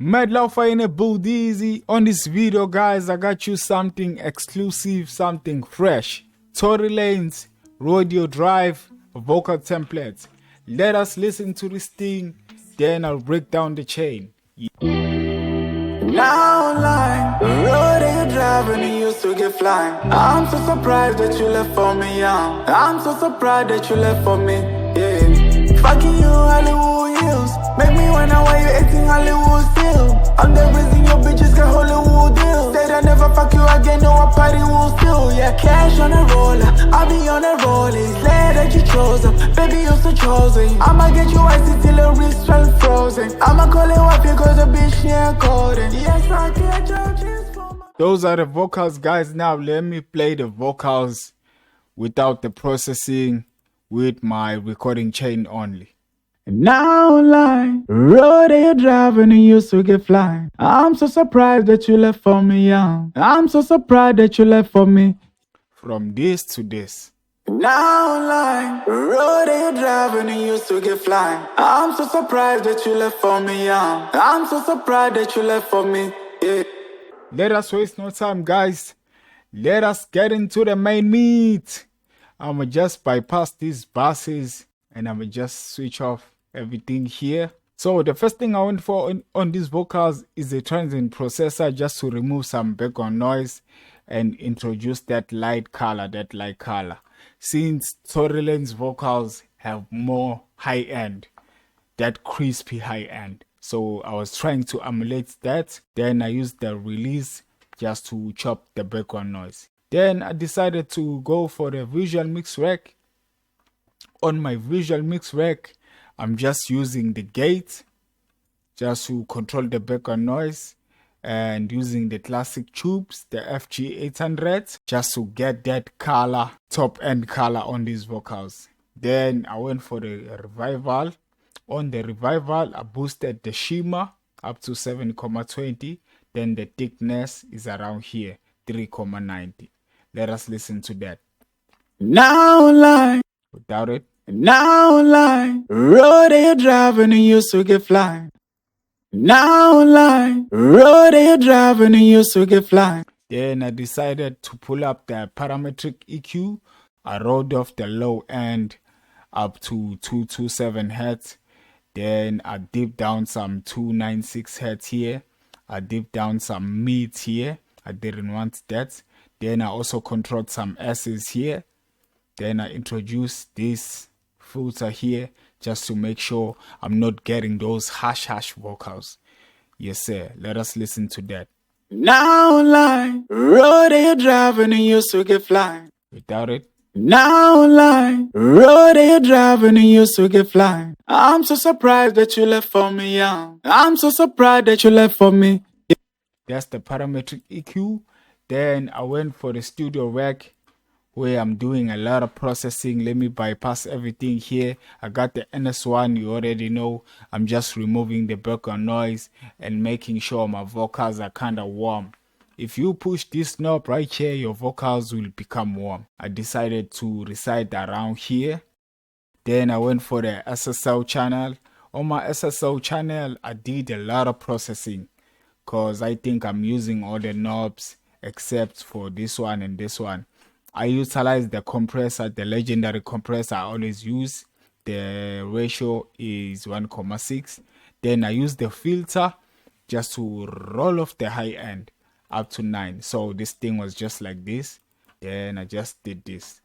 Mad Lopher in a build easy. On this video, guys, I got you something exclusive, something fresh. Tory Lanez, Rodeo Drive, vocal templates. Let us listen to this thing, then I'll break down the chain. Now online, Rodeo Drive and you used to get flying. I'm so surprised that you left for me, young. I'm so surprised that you left for me, yeah. Fucking you, Hollywood Hills. Make me wonder why you acting Hollywood still. I'm the reason your bitches got Hollywood deals. Said I never fuck you again, no, I party will still. Yeah, cash on a roller, I be on a roll. It's glad that you chose them, baby, you're so chosen. I'ma get you icy till the wrist fell frozen. I'ma call it wife because the bitch she ain't golden. Yes, I catch your cheese for my... Those are the vocals, guys. Now let me play the vocals without the processing, with my recording chain only. Now online, Rodeo Drive and you used to get flying. I'm so surprised that you left for me, young. I'm so surprised that you left for me. From this to this. Now online, Rodeo Drive and you used to get flying. I'm so surprised that you left for me, young. I'm so surprised that you left for me, yeah. Let us waste no time, guys. Let us get into the main meat. I'ma just bypass these buses and I'ma just switch off everything here. So the first thing I went for on these vocals is a transient processor, just to remove some background noise and introduce that light color. Since Tory Lanez vocals have more high end, that crispy high end, so I was trying to emulate that. Then I used the release just to chop the background noise. Then I decided to go for the visual mix rack. On my visual mix rack, I'm just using the gate just to control the background noise, and using the classic tubes, the FG800, just to get that color, top end color on these vocals. Then I went for the revival. On the revival, I boosted the shimmer up to 7,20. Then the thickness is around here, 3,90. Let us listen to that. Now online, Without it. now online, Rodeo Drive and you used to get flying. Now online, Rodeo Drive and you used to get flying. Then I decided to pull up the parametric EQ. I rolled off the low end up to 227 Hz. Then I dipped down some 296 Hz here. I dipped down some mids here. I didn't want that. Then I also controlled some S's here. Then I introduced this filter here just to make sure I'm not getting those harsh vocals. Yes, sir. Let us listen to that. Now online, Rodeo Drive and you used to get flying. Without it. Now online, Rodeo Drive and you used to get flying. I'm so surprised that you left for me, young. I'm so surprised that you left for me. That's the parametric EQ. Then I went for the studio rack, where I'm doing a lot of processing. Let me bypass everything here. I got the NS1, you already know. I'm just removing the background noise and making sure my vocals are kind of warm. If you push this knob right here, your vocals will become warm. I decided to reside around here. Then I went for the SSL channel. On my SSL channel, I did a lot of processing, because I think I'm using all the knobs except for this one and this one. I utilize the compressor, the legendary compressor I always use. The ratio is 1,6. Then I use the filter just to roll off the high end up to 9. So this thing was just like this. Then I just did this.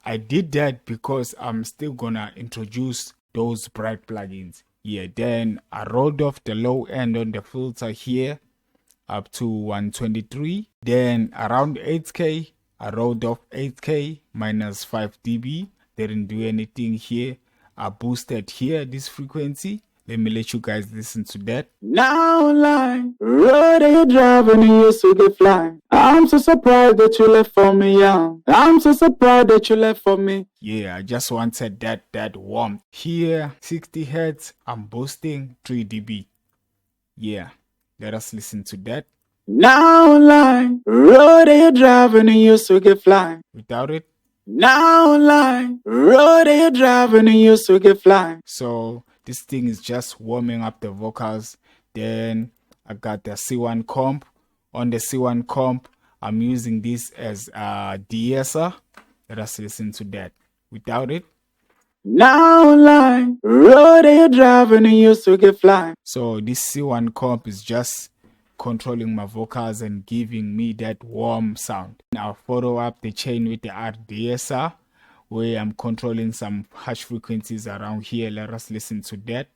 I did that because I'm still gonna introduce those bright plugins. Yeah, then I rolled off the low end on the filter here up to 123. Then around 8K, I rolled off 8K minus 5 dB. Didn't do anything here. I boosted here this frequency. Let me let you guys listen to that. Now online, Rodeo Drive and you used to get flying. I'm so surprised that you left for me, young. I'm so surprised that you left for me. Yeah, I just wanted that warmth. Here, 60 Hz, I'm boosting 3 dB. Yeah, let us listen to that. Now online, Rodeo Drive and you used to get flying. Without it. Now online, Rodeo Drive and you used to get flying. So this thing is just warming up the vocals Then I got the C1 comp. On the C1 comp, I'm using this as a de-esser. Let us listen to that. Without it. Now line, Rodeo Drive and it used to get flying. So this C1 comp is just controlling my vocals and giving me that warm sound. I'll follow up the chain with the RDSR, where I'm controlling some harsh frequencies around here. Let us listen to that.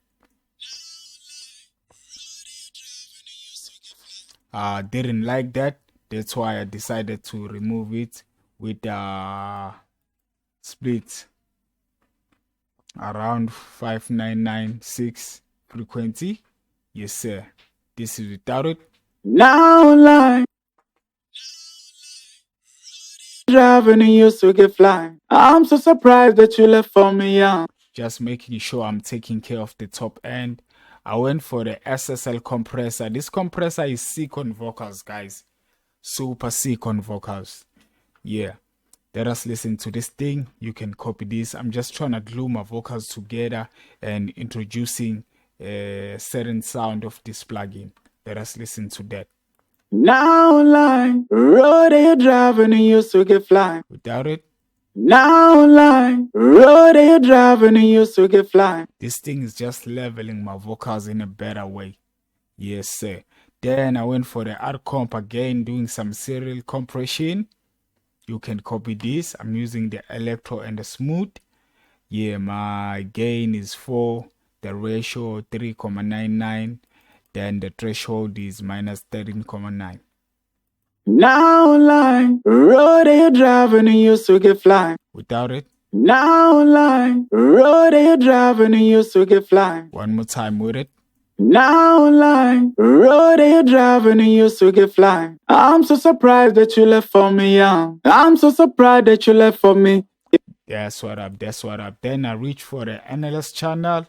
Didn't like that. That's why I decided to remove it with split around 5996 frequency. Yes, sir. This is without it. Now line, driving and used to get flying. I'm so surprised that you left for me young. Just making sure I'm taking care of the top end. I went for the SSL compressor. This compressor is sick on vocals, guys. Super sick on vocals. Yeah. Let us listen to this thing. You can copy this. I'm just trying to glue my vocals together and introducing a certain sound of this plugin. Let us listen to that. Now line, Rodeo Drive and it used to get flying. Without it. Now line, Rodeo Drive and it used to get flying. This thing is just leveling my vocals in a better way. Yes, sir. Then I went for the art comp again, doing some serial compression. You can copy this. I'm using the electro and the smooth. Yeah, my gain is 4. The ratio 3.99. Then the threshold is minus 13.9. Now line, Rodeo Drive and it used to get flying. Without it. Now line, Rodeo Drive and it used to get flying. One more time with it. Now line, Rodeo Drive and it used to get flying. I'm so surprised that you left for me young. I'm so surprised that you left for me. That's what up. That's what up. Then I reach for the NLS channel.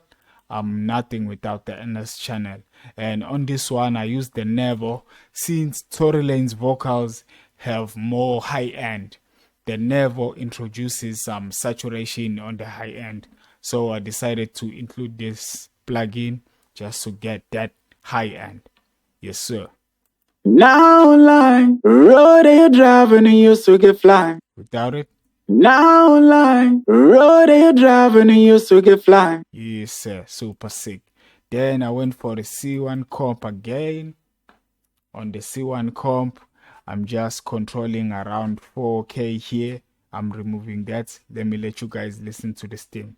I'm nothing without the NLS channel. And on this one, I use the Never. Since Tory Lanez vocals have more high end, the Never introduces some saturation on the high end. So I decided to include this plugin just to get that high end. Yes, sir. Now line, Rodeo Drive and it used to get flying. Without it. Now line, Rodeo Drive and it used to get flying. Yes, sir. Super sick. Then I went for the C1 comp again. On the C1 comp, I'm just controlling around 4K here. I'm removing that. Let me let you guys listen to this thing.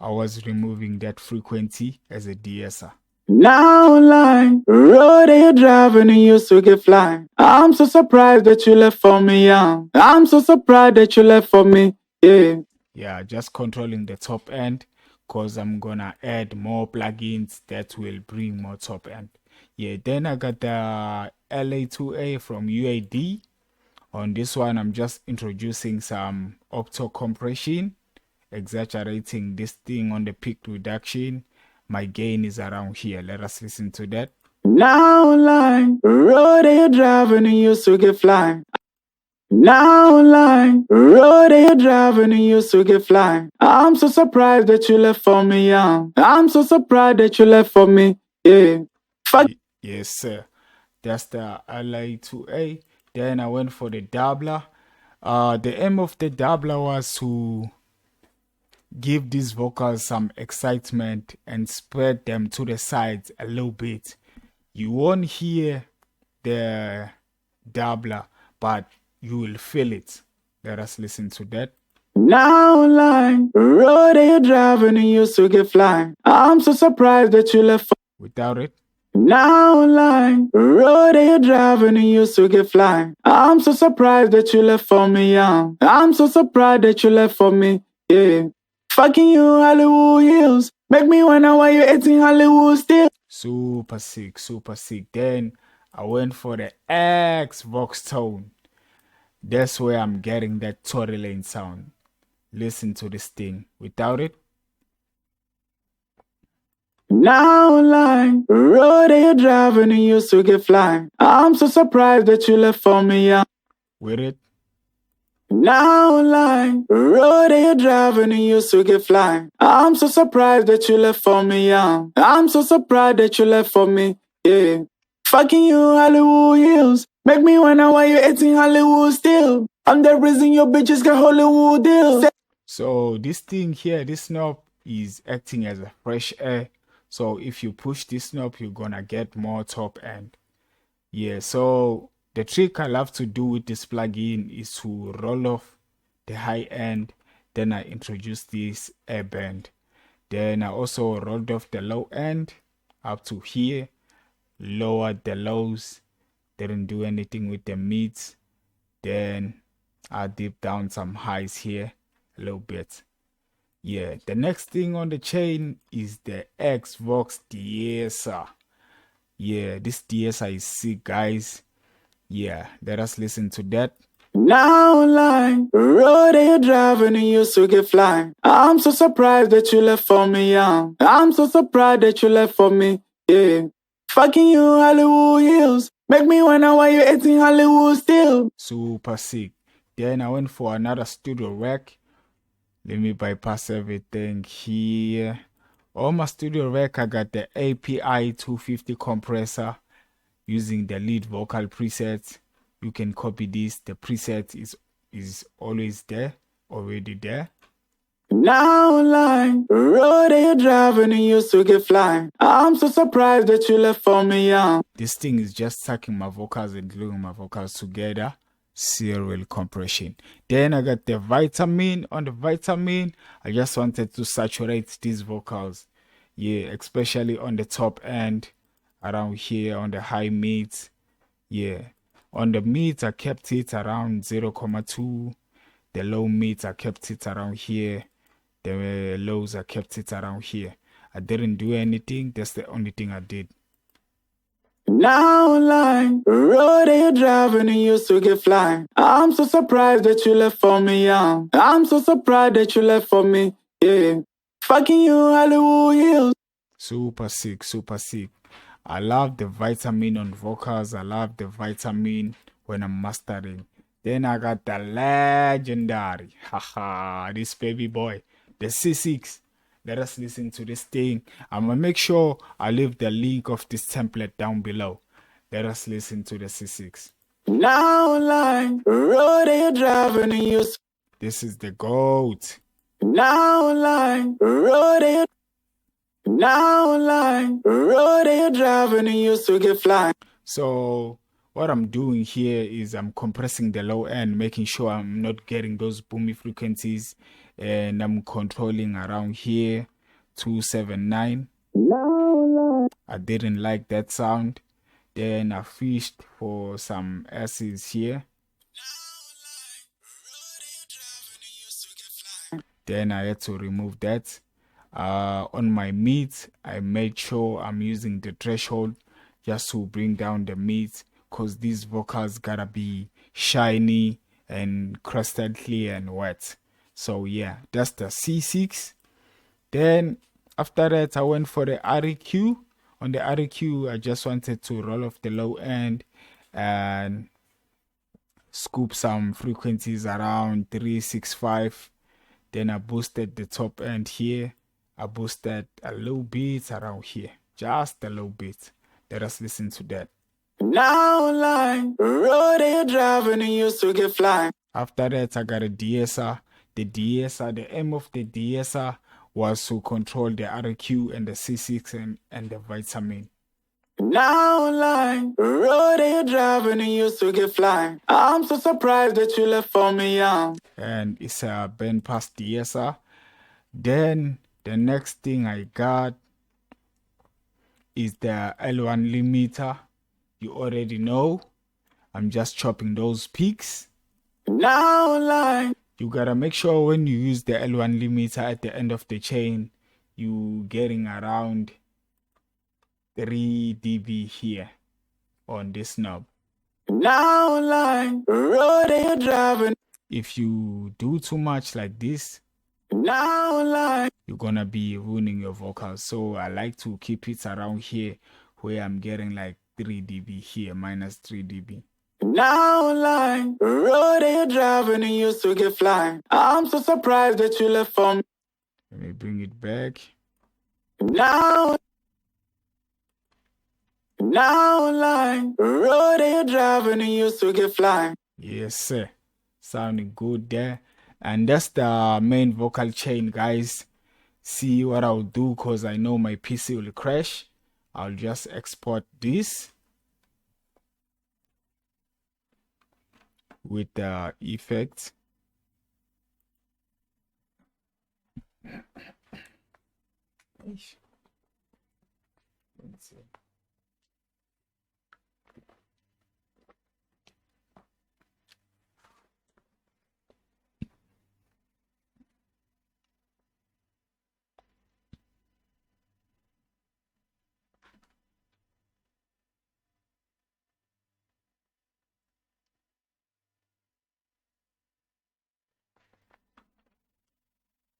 I was removing that frequency as a de-esser. Now line, Rodeo Drive and it used to get flying. I'm so surprised that you left for me young. I'm so surprised that you left for me. Yeah. Yeah, just controlling the top end because I'm gonna add more plugins that will bring more top end. Yeah, then I got the LA2A from UAD. On this one, I'm just introducing some octo compression, exaggerating this thing on the peak reduction. My gain is around here. Let us listen to that. Now line, Rodeo Drive and it used to get flying. Now line, Rodeo Drive and it used to get flying. I'm so surprised that you left for me young. I'm so surprised that you left for me. Yeah. Yes, sir. That's the LA2A. Then I went for the doubler. The aim of the doubler was to give these vocals some excitement and spread them to the sides a little bit. You won't hear the doubler, but you will feel it. Let us listen to that. Now line, Rodeo Drive and it used to get flying. I'm so surprised that you left for without it. Now line, Rodeo Drive and it used to get flying. I'm so surprised that you left for me young. I'm so surprised that you left for me. Yeah. Fucking you Hollywood Hills. Make me wonder why you're eating Hollywood still. Super sick, super sick. Then I went for the X Vox tone. That's where I'm getting that Tory Lanez sound. Listen to this thing. Without it. Now line, Rodeo Drive and it used to get flying. I'm so surprised that you left for me young. With it. Now online, Rodeo Drive and you used to get flying. I'm so surprised that you left for me, young. I'm so surprised that you left for me, yeah. Fucking you, Hollywood Hills. Make me wonder why you're eating Hollywood still. I'm the reason your bitches got Hollywood deals. So this thing here, this knob is acting as a fresh air. So if you push this knob, you're gonna get more top end. Yeah, so the trick I love to do with this plugin is to roll off the high end. Then I introduce this air band. Then I also rolled off the low end up to here, lowered the lows, didn't do anything with the mids. Then I dip down some highs here a little bit. Yeah, the next thing on the chain is the Xbox DSR. Yeah, this DSR is sick, guys. Yeah, let us listen to that. Now online, Rodeo Drive and you used to get flying. I'm so surprised that you left for me, young. I'm so surprised that you left for me, yeah. Fucking you, Hollywood Hills. Make me wonder why you're eating Hollywood still. Super sick. Then I went for another studio rack. Let me bypass everything here. On my studio rack, I got the API 250 compressor using the lead vocal preset. You can copy this. The preset is always there, already there. Now online, Rodeo Drive and you used to get flying. I'm so surprised that you left for me, young. This thing is just sucking my vocals and gluing my vocals together. Serial compression. Then I got the vitamin. On the vitamin, I just wanted to saturate these vocals. Yeah, especially on the top end, around here on the high mids. Yeah, on the mids I kept it around 0.2. The low mids I kept it around here. The lows I kept it around here. I didn't do anything. That's the only thing I did. Now online, Rodeo Drive and you used to get flying. I'm so surprised that you left for me, young. I'm so surprised that you left for me, yeah. Fucking you, Hollywood Hills. Super sick, super sick. I love the vitamin on vocals. I love the vitamin when I'm mastering. Then I got the legendary, haha, this baby boy, the C6. Let us listen to this thing. I'm gonna make sure I leave the link of this template down below. Let us listen to the C6. Now online, Rodeo Drive and you used. This is the GOAT. Now online, Rodeo. Now online, Rodeo Drive and you used to get flying. So what I'm doing here is I'm compressing the low end, making sure I'm not getting those boomy frequencies, and I'm controlling around here 279. I didn't like that sound. Then I fished for some S's here. Then I had to remove that. On my mids, I made sure I'm using the threshold just to bring down the mids, because these vocals gotta be shiny and crystal clear and wet. So yeah, that's the C6. Then after that, I went for the REQ. On the REQ, I just wanted to roll off the low end and scoop some frequencies around 365. Then I boosted the top end here. I boosted a little bit around here, just a little bit. Let us listen to that. Now online, Rodeo Drive and you used to get flying. After that, I got a DSR. The DSR, the aim of the DSR was to control the RQ and the C6 and the vitamin. Now online, Rodeo Drive and you used to get flying. I'm so surprised that you left for me, young. And it's a band past DSR. Then the next thing I got is the L1 limiter. You already know. I'm just chopping those peaks. Now online. You gotta make sure when you use the L1 limiter at the end of the chain, you getting around 3 dB here on this knob. Now online, Rodeo Drive. If you do too much like this, now online, you're gonna be ruining your vocals. So I like to keep it around here where I'm getting like 3 dB here, minus 3 dB. Now like Rodeo Drive and you used to get flying. I'm so surprised that you left for me. Let me bring it back. Now like Rodeo Drive and you used to get flying. Yes, sir. Sounding good there. And that's the main vocal chain, guys. See what I'll do, because I know my PC will crash. I'll just export this with the effects.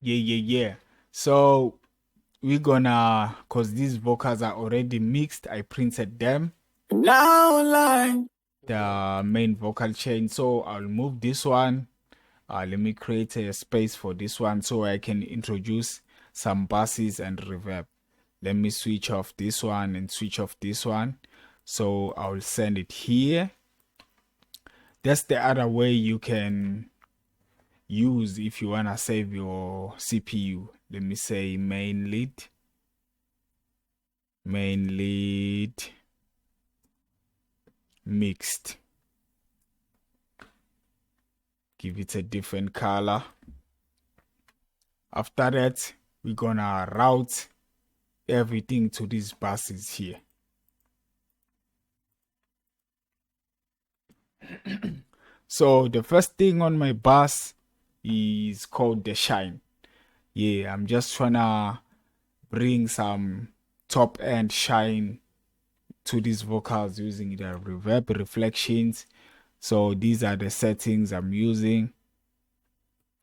Yeah. So we're gonna, cause these vocals are already mixed, I printed them. Now like The main vocal chain. So I'll move this one. Let me create a space for this one so I can introduce some basses and reverb. Let me switch off this one and switch off this one. So I'll send it here. That's the other way you can use if you want to save your CPU. Let me say main lead mixed. Give it a different color. After that, we're gonna route everything to these buses here. So the first thing on my bus is called the shine. Yeah, I'm just trying to bring some top end shine to these vocals using the reverb reflections. So these are the settings I'm using.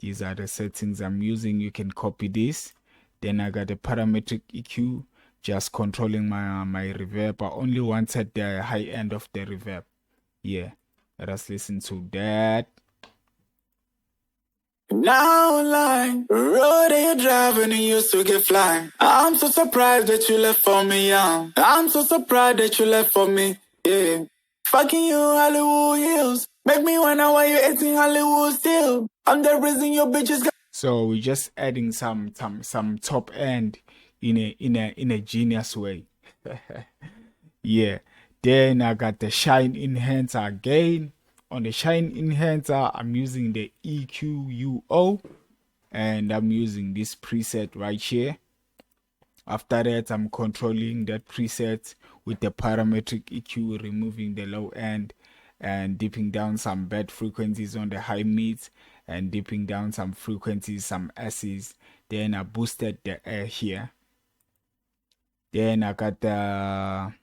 You can copy this. Then I got the parametric EQ, just controlling my reverb. I only wanted the high end of the reverb. Yeah, let us listen to that. now like Rodeo Drive and you used to get flying. I'm so surprised that you left for me, young. I'm so surprised that you left for me, yeah. Fucking you, Hollywood Hills. Make me wonder why you eating Hollywood still. I'm the reason your bitches got. So we're just adding some top end in a genius way. Yeah. Then I got the shine enhancer again. On the shine enhancer, I'm using the EQUO, and I'm using this preset right here. After that, I'm controlling that preset with the parametric EQ, removing the low end and dipping down some bad frequencies on the high mids and dipping down some frequencies, some S's. Then I boosted the air here. Then I got the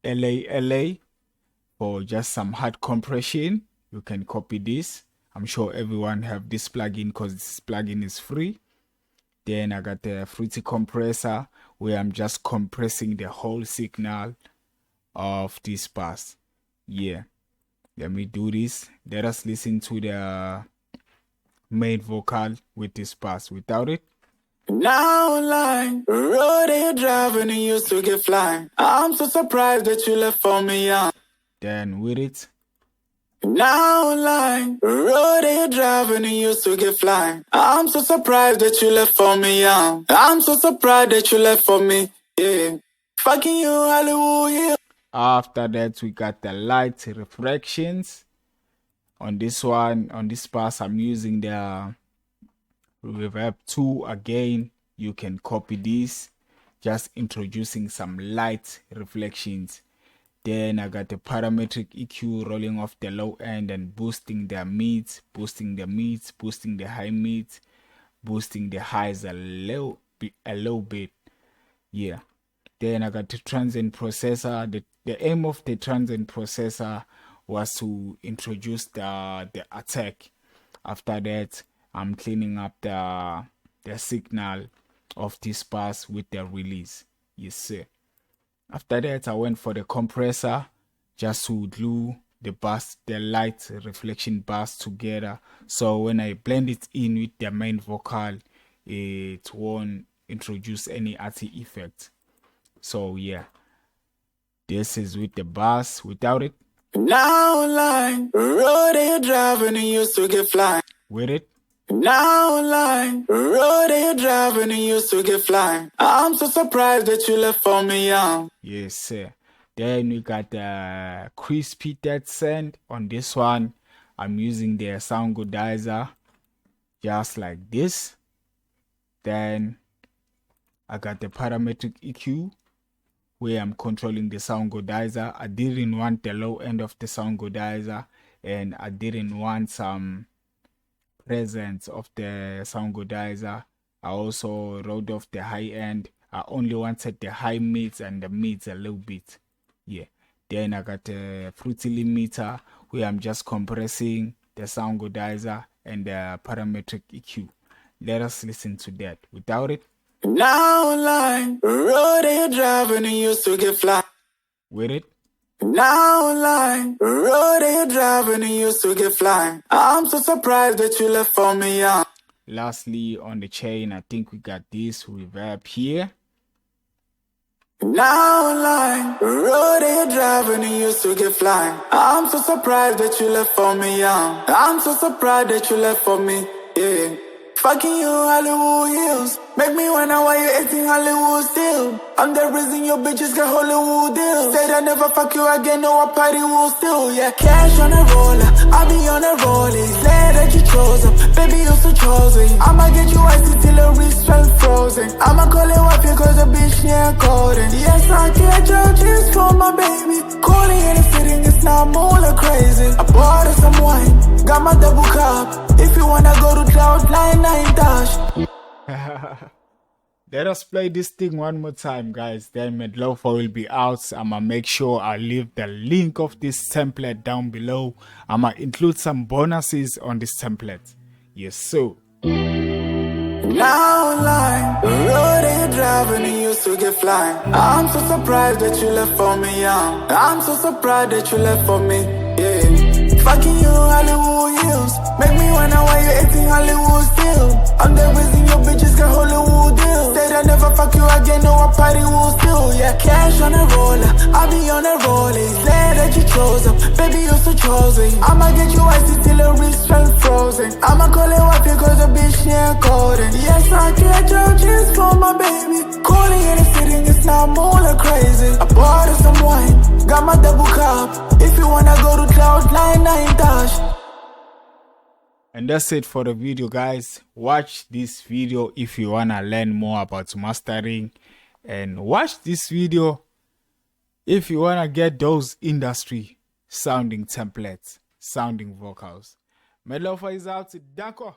LA for just some hard compression. You can copy this. I'm sure everyone have this plugin because this plugin is free. Then I got the fruity compressor where I'm just compressing the whole signal of this bass. Yeah, let me do this. Let us listen to the main vocal with this bass. Without it, now like Rodeo Drive and you used to get flying. I'm so surprised that you left for me, young. then with it, now like Rodeo Drive and you used to get flying. I'm so surprised that you left for me, young. I'm so surprised that you left for me, yeah. Fucking you, Hollywood Hills. after that we got the light refractions. On this one, on this pass, I'm using the reverb 2 again. You can copy this, just introducing some light reflections. Then I got the parametric EQ rolling off the low end and boosting the mids, boosting the high mids, boosting the highs a little bit. Yeah. Then I got the transient processor. The aim of the transient processor was to introduce the attack. After that, I'm cleaning up the signal of this pass with the release. Yes, sir. After that, I went for the compressor. just to glue the bass, the light reflection bass together. So when I blend it in with the main vocal, it won't introduce any arty effect. So yeah, this is with the bass. Without it, now online, Rodeo Drive and it used to get flying. with it, now online, Rodeo Drive and it used to get flying. I'm so surprised that you left for me young. yes sir. Then we got the crispy dead sand. On this one, I'm using the sound godizer, just like this. Then I got the parametric EQ, where I'm controlling the sound godizer. I didn't want the low end of the sound godizer, and I didn't want some presence of the sound godizer. I also wrote off the high end. I only wanted the high mids and the mids a little bit. Yeah. Then I got a fruity limiter, where I'm just compressing the sound godizer and the parametric EQ. Let us listen to that. Without it, now online, Rodeo Drive and it used to get flying. with it, now online, Rodeo Drive and it used to get flying. I'm so surprised that you left for me young. lastly on the chain, I think we got this reverb here. now online, Rodeo Drive and it used to get flying. I'm so surprised that you left for me young. I'm so surprised that you left for me, yeah. Fucking you Hollywood Hills. Make me wonder why you acting Hollywood still. I'm the reason your bitches got Hollywood deals. Said I never fuck you again, no I party will still. Yeah, cash on a roller, I be on a rollie. Glad that you chose him, baby you so chosen. I'ma get you icy till the wrist fell frozen. I'ma call it wife cause the bitch near golden. Yes, I catch your cheers for my baby. Calling in the sitting, it's not more like crazy. I bought her some wine, got my double cup. If you wanna go to cloud line, I ain't dash. Let us play this thing one more time, guys. Then Lopher will be out. I'ma make sure I leave the link of this template down below. I'ma include some bonuses on this template. Yes, so. now online, Rodeo Drive and it used to get flying. I'm so surprised that you left for me young. I'm so surprised that you left for me, yeah. Fucking you Hollywood Hills. Make me wonder why you acting Hollywood still. I'm the reason your bitches got Hollywood deals. Said I never fuck you again, no I party will still. Yeah, cash on a roller, I be on a rollie. Glad that you chose him, baby you so chosen. I'ma get you icy till the wrist fell frozen. I'ma call it wife cause the bitch near golden. Yes, I catch your cheers for my baby. Calling in the sitting, it's not more like crazy. I bought her some wine, got my double cup. If you wanna go to cloud line, I ain't dash. And that's it for the video, guys. Watch this video if you wanna learn more about mastering, and watch this video if you wanna get those industry sounding templates, sounding vocals. Lopher is out. Danko.